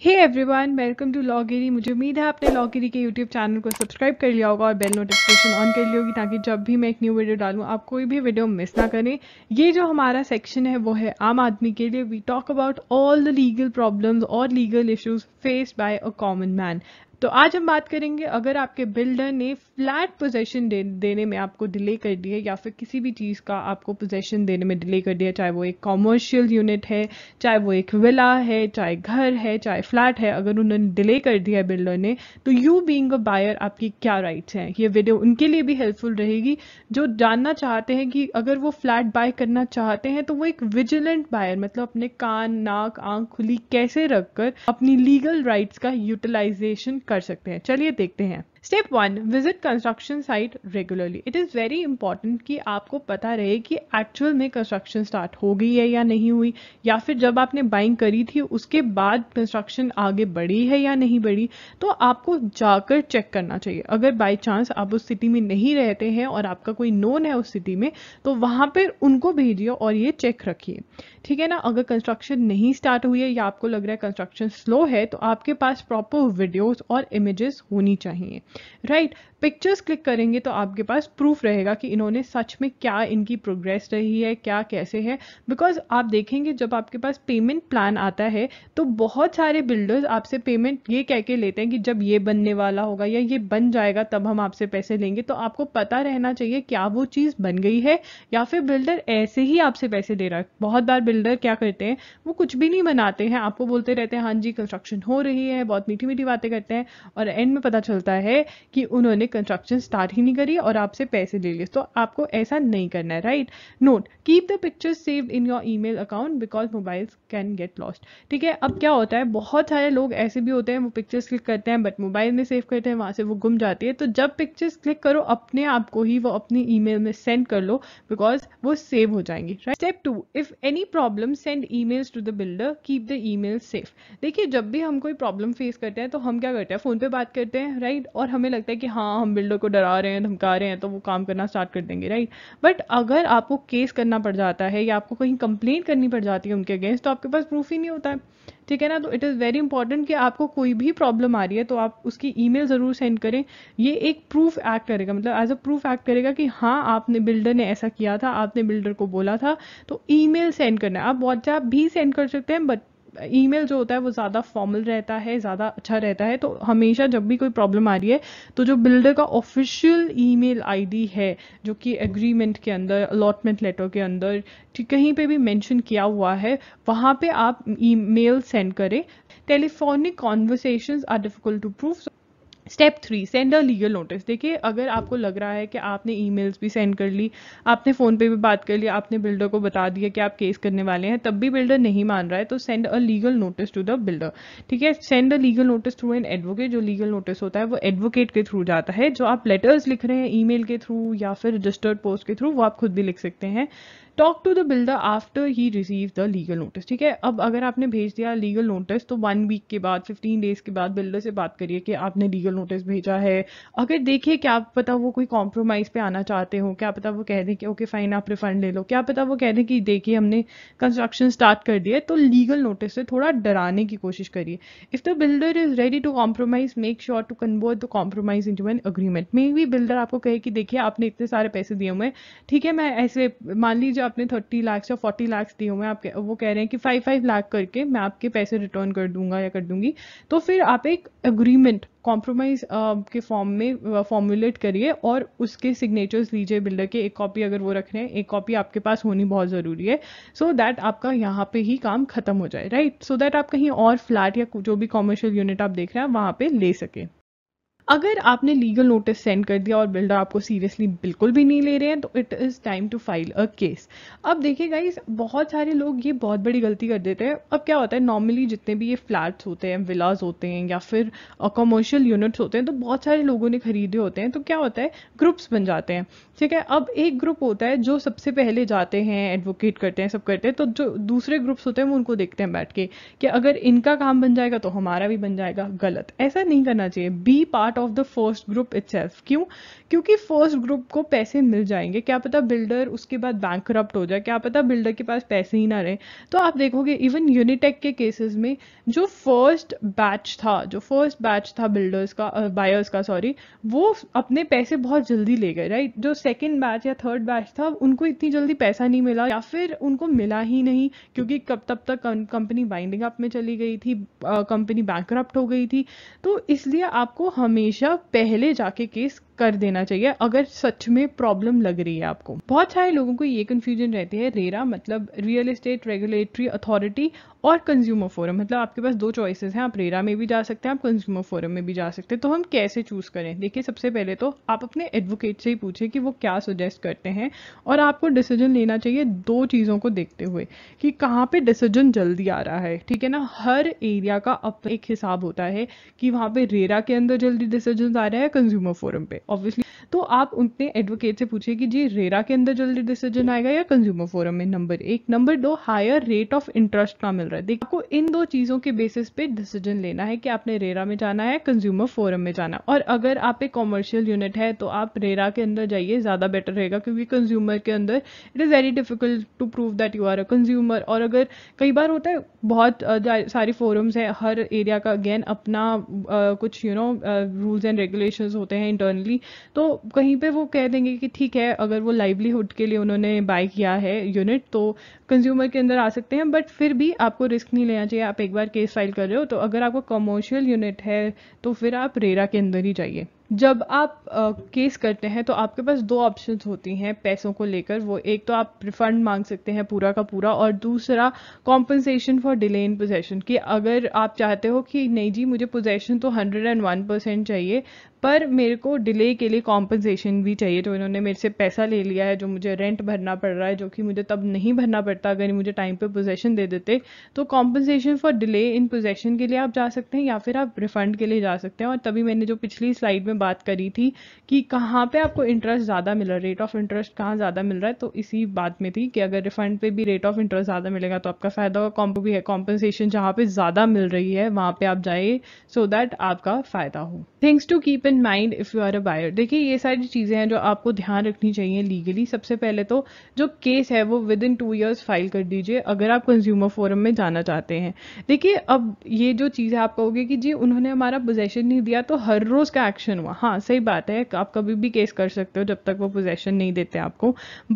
Hey everyone, welcome to Lawgiri. मुझे उम्मीद है आपने लॉगिरी के यूट्यूब चैनल को सब्सक्राइब कर लिया होगा और बेल नोटिफिकेशन ऑन कर ली होगी ताकि जब भी मैं एक न्यू वीडियो डालूं आप कोई भी वीडियो मिस ना करें। ये जो हमारा सेक्शन है वो है आम आदमी के लिए। We talk about all the legal problems और legal issues faced by a common man. तो आज हम बात करेंगे, अगर आपके बिल्डर ने फ्लैट पोजेशन देने में आपको डिले कर दिया या फिर किसी भी चीज़ का आपको पोजेशन देने में डिले कर दिया, चाहे वो एक कॉमर्शियल यूनिट है, चाहे वो एक विला है, चाहे घर है, चाहे फ्लैट है, अगर उन्होंने डिले कर दिया है बिल्डर ने, तो यू बीइंग अ बायर आपकी क्या राइट्स हैं। ये वीडियो उनके लिए भी हेल्पफुल रहेगी जो जानना चाहते हैं कि अगर वो फ्लैट बाय करना चाहते हैं तो वो एक विजिलेंट बायर, मतलब अपने कान नाक आंख खुली कैसे रखकर अपनी लीगल राइट्स का यूटिलाइजेशन कर सकते हैं। चलिए देखते हैं। Step 1, visit construction site regularly. It is very important कि आपको पता रहे कि एक्चुअल में कंस्ट्रक्शन स्टार्ट हो गई है या नहीं हुई, या फिर जब आपने बाइंग करी थी उसके बाद कंस्ट्रक्शन आगे बढ़ी है या नहीं बढ़ी। तो आपको जाकर चेक करना चाहिए। अगर बाई चांस आप उस सिटी में नहीं रहते हैं और आपका कोई नोन है उस सिटी में, तो वहां पर उनको भेजिए और ये चेक रखिए, ठीक है ना। अगर कंस्ट्रक्शन नहीं स्टार्ट हुई है या आपको लग रहा है कंस्ट्रक्शन स्लो है, तो आपके पास प्रॉपर वीडियोस और इमेजेस होनी चाहिए, राइट। पिक्चर्स क्लिक करेंगे तो आपके पास प्रूफ रहेगा कि इन्होंने सच में क्या इनकी प्रोग्रेस रही है, क्या कैसे है। बिकॉज आप देखेंगे जब आपके पास पेमेंट प्लान आता है तो बहुत सारे बिल्डर्स आपसे पेमेंट ये कह के लेते हैं कि जब ये बनने वाला होगा या ये बन जाएगा तब हम आपसे पैसे लेंगे। तो आपको पता रहना चाहिए क्या वो चीज़ बन गई है या फिर बिल्डर ऐसे ही आपसे पैसे ले रहा है। बहुत बार बिल्डर क्या करते हैं, वो कुछ भी नहीं बनाते हैं, आपको बोलते रहते हैं हाँ जी कंस्ट्रक्शन हो रही है, बहुत मीठी मीठी बातें करते हैं, और एंड में पता चलता है कि उन्होंने कंस्ट्रक्शन स्टार्ट ही नहीं करी और आपसे पैसे ले लिए। तो आपको ऐसा नहीं करना है, right. Note, keep the pictures saved in your email account because mobiles can get lost. ठीक है। अब क्या होता है, बहुत सारे लोग ऐसे भी होते हैं वो पिक्चर्स क्लिक करते हैं बट मोबाइल में सेव करते हैं, वहां से वो गुम जाती है। तो जब पिक्चर्स क्लिक करो अपने आप को ही वो अपनी ईमेल में सेंड कर लो बिकॉज वो सेव हो जाएंगी, right. Step 2, if any problem send emails to the builder, keep the email safe. देखिए जब भी हम कोई प्रॉब्लम फेस करते हैं तो हम क्या करते हैं, फोन पे बात करते हैं, राइट, और हमें लगता है कि हाँ हम बिल्डर को डरा रहे हैं, धमका रहे हैं, तो वो काम करना स्टार्ट कर देंगे, राइट। बट अगर आपको केस करना पड़ जाता है या आपको कहीं कंप्लेंट करनी पड़ जाती है उनके अगेंस्ट, तो आपके पास प्रूफ ही नहीं होता है, ठीक है ना। तो इट इज़ वेरी इंपॉर्टेंट कि आपको कोई भी प्रॉब्लम आ रही है तो आप उसकी ईमेल ज़रूर सेंड करें। ये एक प्रूफ एक्ट करेगा, मतलब एज अ प्रूफ एक्ट करेगा कि हाँ आपने, बिल्डर ने ऐसा किया था, आपने बिल्डर को बोला था। तो ईमेल सेंड करना है। आप व्हाट्सएप भी सेंड कर सकते हैं बट ईमेल जो होता है वो ज़्यादा फॉर्मल रहता है, ज़्यादा अच्छा रहता है। तो हमेशा जब भी कोई प्रॉब्लम आ रही है तो जो बिल्डर का ऑफिशियल ईमेल आईडी है, जो कि एग्रीमेंट के अंदर, अलॉटमेंट लेटर के अंदर, ठीक कहीं पे भी मेंशन किया हुआ है, वहाँ पे आप ईमेल सेंड करें। Telephonic conversations are difficult to prove. Step 3, send a legal notice. देखिए अगर आपको लग रहा है कि आपने ईमेल्स भी सेंड कर ली, आपने फ़ोन पे भी बात कर लिया, आपने बिल्डर को बता दिया कि आप केस करने वाले हैं, तब भी बिल्डर नहीं मान रहा है, तो send a legal notice to the builder. ठीक है। Send a legal notice through an advocate. जो लीगल नोटिस होता है वो एडवोकेट के थ्रू जाता है। जो आप लेटर्स लिख रहे हैं ईमेल के थ्रू या फिर रजिस्टर्ड पोस्ट के थ्रू, वो आप खुद भी लिख सकते हैं। Talk to the builder after he receive the legal notice. ठीक है। अब अगर आपने भेज दिया लीगल नोटिस तो 1 वीक के बाद, 15 डेज के बाद बिल्डर से बात करिए कि आपने लीगल नोटिस भेजा है। अगर देखिए क्या पता वो कोई कॉम्प्रोमाइज़ पे आना चाहते हो, क्या पता वो कह दें कि ओके फाइन आप रिफंड ले लो, क्या पता वो कह दें कि देखिए हमने कंस्ट्रक्शन स्टार्ट कर दिया है। तो लीगल नोटिस से थोड़ा डराने की कोशिश करिए। If the builder is ready to compromise, make sure to convert the compromise into an agreement. Maybe builder आपको कहे कि देखिए आपने इतने सारे पैसे दिए हुए हैं, ठीक है, मैं ऐसे मान लीजिए आपने 30 लाख या 40 लाख दिए हुए हैं, आप वो कह रहे हैं कि 5 लाख करके मैं आपके पैसे रिटर्न कर दूंगा या कर दूंगी। तो फिर आप एक अग्रीमेंट कॉम्प्रोमाइज के फॉर्म में फॉर्मुलेट करिए और उसके सिग्नेचर्स लीजिए बिल्डर के। एक कॉपी अगर वो रख रहे हैं, एक कॉपी आपके पास होनी बहुत ज़रूरी है, सो दैट आपका यहाँ पे ही काम खत्म हो जाए, राइट। सो दैट आप कहीं और फ्लैट या जो भी कॉमर्शियल यूनिट आप देख रहे हैं वहाँ पे ले सके। अगर आपने लीगल नोटिस सेंड कर दिया और बिल्डर आपको सीरियसली बिल्कुल भी नहीं ले रहे हैं, तो it is time to file a case. अब देखिए गाइस, बहुत सारे लोग ये बहुत बड़ी गलती कर देते हैं। अब क्या होता है, नॉर्मली जितने भी ये फ्लैट्स होते हैं, विलाज होते हैं या फिर कमर्शियल यूनिट्स होते हैं, तो बहुत सारे लोगों ने खरीदे होते हैं। तो क्या होता है, ग्रुप्स बन जाते हैं, ठीक है। अब एक ग्रुप होता है जो सबसे पहले जाते हैं, एडवोकेट करते हैं, सब करते हैं। तो जो दूसरे ग्रुप्स होते हैं वो उनको देखते हैं बैठ के कि अगर इनका काम बन जाएगा तो हमारा भी बन जाएगा। गलत, ऐसा नहीं करना चाहिए। Be part part of the first group itself. क्यों? क्योंकि फर्स्ट ग्रुप को पैसे मिल जाएंगे, क्या पता बिल्डर उसके बाद बैंकरप्ट हो जाए, क्या पता बिल्डर के पास पैसे ही ना रहे। तो आप देखोगे इवन यूनिटेक के केसेस में जो फर्स्ट बैच था बिल्डर्स का, बायर्स का सॉरी, वो अपने पैसे बहुत जल्दी ले गए, राइट। जो सेकंड बैच या थर्ड बैच था उनको इतनी जल्दी पैसा नहीं मिला, या फिर उनको मिला ही नहीं, क्योंकि कब तब तक कंपनी बाइंडिंग अप में चली गई थी, कंपनी बैंकरप्ट हो गई थी। तो इसलिए आपको हमेशा पहले जाके केस कर देना चाहिए अगर सच में प्रॉब्लम लग रही है आपको। बहुत सारे लोगों को ये कंफ्यूजन रहती है, रेरा मतलब रियल एस्टेट रेगुलेटरी अथॉरिटी और कंज्यूमर फोरम, मतलब आपके पास दो चॉइसेस हैं, आप रेरा में भी जा सकते हैं, आप कंज्यूमर फोरम में भी जा सकते हैं। तो हम कैसे चूज करें? देखिए, सबसे पहले तो आप अपने एडवोकेट से ही पूछें कि वो क्या सजेस्ट करते हैं, और आपको डिसीजन लेना चाहिए दो चीज़ों को देखते हुए कि कहाँ पे डिसीजन जल्दी आ रहा है, ठीक है ना। हर एरिया का अपना एक हिसाब होता है कि वहाँ पे रेरा के अंदर जल्दी डिसीजन आ रहा है, कंज्यूमर फोरम पे ऑब्वियसली। तो आप उनके एडवोकेट से पूछिए कि जी रेरा के अंदर जल्दी डिसीजन आएगा या कंज्यूमर फोरम में, नंबर एक। नंबर दो, हायर रेट ऑफ इंटरेस्ट का मिल रहा है। देखिए, आपको इन दो चीज़ों के बेसिस पे डिसीजन लेना है कि आपने रेरा में जाना है, कंज्यूमर फोरम में जाना है। और अगर आप एक कॉमर्शियल यूनिट है तो आप रेरा के अंदर जाइए, ज़्यादा बेटर रहेगा, क्योंकि कंज्यूमर के अंदर it is very difficult to prove that you are a consumer. और अगर कई बार होता है, बहुत सारी फोरम्स है, हर एरिया का अगेन अपना कुछ रूल्स एंड रेगुलेशंस होते हैं इंटरनली। तो कहीं पे वो कह देंगे कि ठीक है, अगर वो लाइवलीहुड के लिए उन्होंने बाय किया है यूनिट तो कंज्यूमर के अंदर आ सकते हैं, बट फिर भी आपको रिस्क नहीं लेना चाहिए। आप एक बार केस फाइल कर रहे हो, तो अगर आपको कमर्शियल यूनिट है तो फिर आप रेरा के अंदर ही जाइए। जब आप केस करते हैं तो आपके पास दो ऑप्शंस होती हैं पैसों को लेकर। वो एक तो आप रिफंड मांग सकते हैं पूरा का पूरा, और दूसरा compensation for delay in possession, कि अगर आप चाहते हो कि नहीं जी मुझे पोजेशन तो 101% चाहिए, पर मेरे को डिले के लिए कॉम्पनसेशन भी चाहिए। जो इन्होंने मेरे से पैसा ले लिया है, जो मुझे रेंट भरना पड़ रहा है, जो कि मुझे तब नहीं भरना पड़ता अगर मुझे टाइम पे पोजेशन दे देते। तो compensation for delay in possession के लिए आप जा सकते हैं, या फिर आप रिफंड के लिए जा सकते हैं। और तभी मैंने जो पिछली स्लाइड में बात करी थी कि कहाँ पे आपको इंटरेस्ट ज़्यादा मिल रहा है, रेट ऑफ इंटरेस्ट कहाँ ज़्यादा मिल रहा है, तो इसी बात में थी कि अगर रिफंड पे भी रेट ऑफ इंटरेस्ट ज़्यादा मिलेगा तो आपका फ़ायदा होगा। कॉम्पो भी है, कॉम्पनसेशन जहाँ पे ज़्यादा मिल रही है वहाँ पे आप जाइए, सो दैट आपका फ़ायदा हो। Things to keep in mind if you are a buyer. देखिए, ये सारी चीज़ें हैं जो आपको ध्यान रखनी चाहिए लीगली। सबसे पहले तो जो केस है वो विद इन 2 years फाइल कर दीजिए अगर आप कंज्यूमर फोरम में जाना चाहते हैं। देखिए, अब ये जो चीज़ है आप कहोगे कि जी उन्होंने हमारा पोजेशन नहीं दिया तो हर रोज़ का एक्शन हुआ। हाँ, सही बात है, आप कभी भी केस कर सकते हो जब तक वो पोजेशन नहीं देते आपको।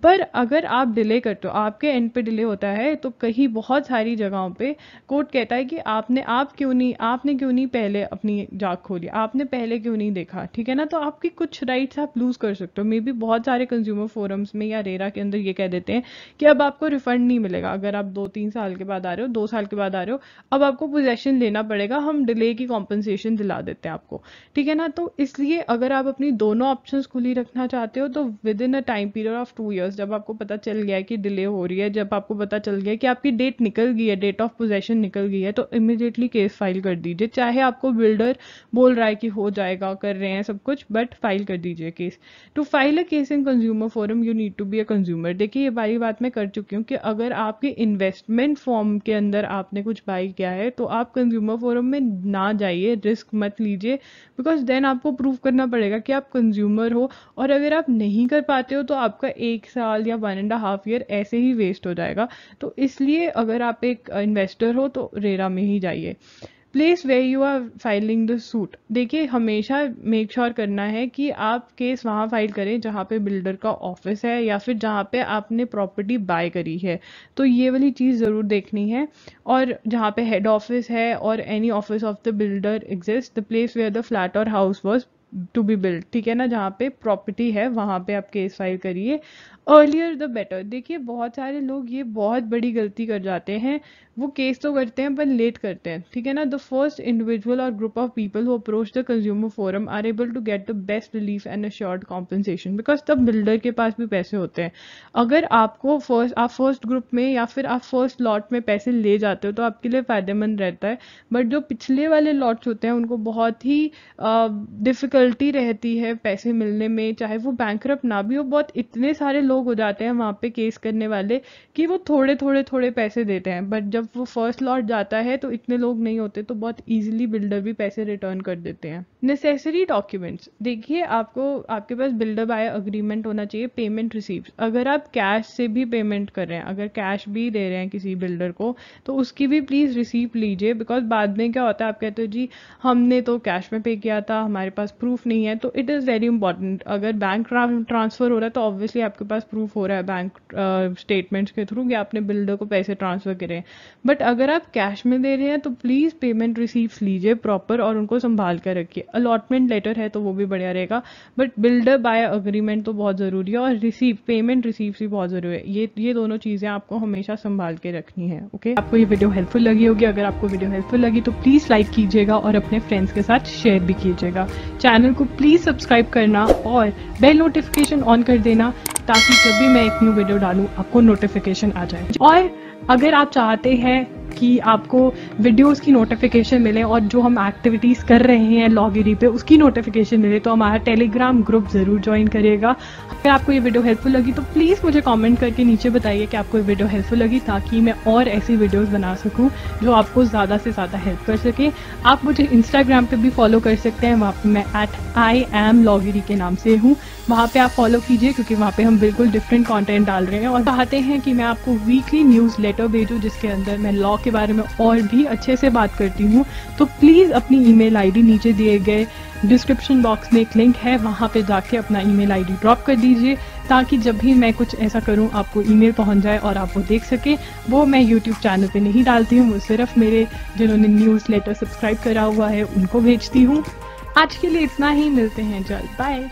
पर अगर आप डिले करते हो, आपके एंड पे डिले होता है, तो कहीं बहुत सारी जगहों पे कोर्ट कहता है कि आपने क्यों नहीं पहले अपनी जाग खोली, आपने पहले क्यों नहीं देखा, ठीक है ना। तो आपकी कुछ राइट्स आप लूज कर सकते हो। मे बी बहुत सारे कंज्यूमर फोरम्स में या रेरा के अंदर ये कह देते हैं कि अब आपको रिफंड नहीं मिलेगा अगर आप 2-3 साल के बाद आ रहे हो, 2 साल के बाद आ रहे हो, अब आपको पोजेशन लेना पड़ेगा, हम डिले की कॉम्पनसेशन दिला देते हैं आपको, ठीक है ना। तो इसलिए अगर आप अपनी दोनों ऑप्शंस खुली रखना चाहते हो तो with in a time period of 2 years, जब आपको पता चल गया है कि डिले हो रही है, जब आपको पता चल गया कि आपकी डेट निकल गई है, डेट ऑफ पोजेशन निकल गई है, तो इमीडिएटली केस फाइल कर दीजिए। चाहे आपको बिल्डर बोल रहा है कि हो जाएगा, कर रहे हैं सब कुछ, बट फाइल कर दीजिए case. To file a case in consumer forum you need to be a consumer. देखिए, ये बारी बात मैं कर चुकी हूँ कि अगर आपके इन्वेस्टमेंट फॉर्म के अंदर आपने कुछ बाई किया है तो आप कंज्यूमर फोरम में ना जाइए, रिस्क मत लीजिए, बिकॉज देन आपको प्रूव करना पड़ेगा कि आप कंज्यूमर हो। और अगर आप नहीं कर पाते हो तो आपका 1 साल या 1.5 year ऐसे ही वेस्ट हो जाएगा। तो इसलिए अगर आप एक इन्वेस्टर हो तो रेरा में ही जाइए। Place way you are filing the suit. देखिए, हमेशा मेक श्योर करना है कि आप केस वहाँ फाइल करें जहाँ पे बिल्डर का ऑफिस है या फिर जहाँ पे आपने प्रॉपर्टी बाय करी है। तो ये वाली चीज़ ज़रूर देखनी है। और जहाँ पे हेड ऑफिस है और any office of the builder exist, the place where the flat or house was to be build, ठीक है ना, जहाँ पे प्रॉपर्टी है वहाँ पे आप केस फाइल करिए। Earlier the better. देखिए, बहुत सारे लोग ये बहुत बड़ी गलती कर जाते हैं, वो केस तो करते हैं पर लेट करते हैं, ठीक है ना। द फर्स्ट इंडिविजुअल और group of people who approach the consumer forum are able to get the best relief and assured compensation, because तब बिल्डर के पास भी पैसे होते हैं। अगर आप फर्स्ट ग्रुप में या फिर आप फर्स्ट लॉट में पैसे ले जाते हो तो आपके लिए फ़ायदेमंद रहता है। बट जो पिछले वाले लॉट्स होते हैं उनको बहुत ही डिफ़िकल्टी रहती है पैसे मिलने में, चाहे वो बैंकरप्ट ना भी हो। बहुत इतने सारे लोग हो जाते हैं वहाँ पे केस करने वाले कि वो थोड़े पैसे देते हैं, बट जब जब वो फर्स्ट लॉट जाता है तो इतने लोग नहीं होते, तो बहुत ईजिली बिल्डर भी पैसे रिटर्न कर देते हैं। नेसेसरी डॉक्यूमेंट्स, देखिए आपको आपके पास बिल्डर बाय अग्रीमेंट होना चाहिए। पेमेंट रिसीप्ट, अगर आप कैश से भी पेमेंट कर रहे हैं, अगर कैश भी दे रहे हैं किसी बिल्डर को, तो उसकी भी प्लीज़ रिसीप्ट लीजिए। बिकॉज बाद में क्या होता है, आप कहते हो जी हमने तो कैश में पे किया था, हमारे पास प्रूफ नहीं है। तो इट इज़ वेरी इंपॉर्टेंट, अगर बैंक ट्रांसफ़र हो रहा है तो ऑब्वियसली आपके पास प्रूफ हो रहा है बैंक स्टेटमेंट्स के थ्रू कि आपने बिल्डर को पैसे ट्रांसफ़र करे। बट अगर आप कैश में दे रहे हैं तो प्लीज़ पेमेंट रिसीप्ट लीजिए प्रॉपर और उनको संभाल कर रखिए। अलॉटमेंट लेटर है तो वो भी बढ़िया रहेगा, बट बिल्डर बाय अग्रीमेंट तो बहुत ज़रूरी है, और रिसीप्ट, पेमेंट रिसीप्ट भी बहुत ज़रूरी है। ये दोनों चीज़ें आपको हमेशा संभाल के रखनी है। ओके, आपको ये वीडियो हेल्पफुल लगी होगी। अगर आपको वीडियो हेल्पफुल लगी तो प्लीज़ लाइक कीजिएगा और अपने फ्रेंड्स के साथ शेयर भी कीजिएगा। चैनल को प्लीज़ सब्सक्राइब करना और बेल नोटिफिकेशन ऑन कर देना, ताकि जब भी मैं एक न्यू वीडियो डालूँ आपको नोटिफिकेशन आ जाए। और अगर आप चाहते हैं कि आपको वीडियोस की नोटिफिकेशन मिले और जो हम एक्टिविटीज़ कर रहे हैं लॉगिरी पे उसकी नोटिफिकेशन मिले, तो हमारा टेलीग्राम ग्रुप ज़रूर ज्वाइन करिएगा। अगर आपको ये वीडियो हेल्पफुल लगी तो प्लीज़ मुझे कमेंट करके नीचे बताइए कि आपको ये वीडियो हेल्पफुल लगी, ताकि मैं और ऐसी वीडियोस बना सकूं जो आपको ज़्यादा से ज़्यादा हेल्प कर सके। आप मुझे इंस्टाग्राम पे भी फॉलो कर सकते हैं, वहाँ पे मैं @IAMLogiri के नाम से हूँ। वहाँ पे आप फॉलो कीजिए, क्योंकि वहाँ पे हम बिल्कुल डिफरेंट कंटेंट डाल रहे हैं और चाहते हैं कि मैं आपको वीकली न्यूज़ लेटर भेजूँ जिसके अंदर मैं लॉ के बारे में और भी अच्छे से बात करती हूँ। तो प्लीज़ अपनी ईमेल आईडी नीचे दिए गए डिस्क्रिप्शन बॉक्स में एक लिंक है, वहाँ पे जाके अपना ईमेल आईडी ड्रॉप कर दीजिए, ताकि जब भी मैं कुछ ऐसा करूँ आपको ईमेल पहुँच जाए और आप वो देख सकें। वो मैं यूट्यूब चैनल पे नहीं डालती हूँ, वो सिर्फ मेरे जिन्होंने न्यूज़ लेटर सब्सक्राइब करा हुआ है उनको भेजती हूँ। आज के लिए इतना ही, मिलते हैं जल्द, बाय।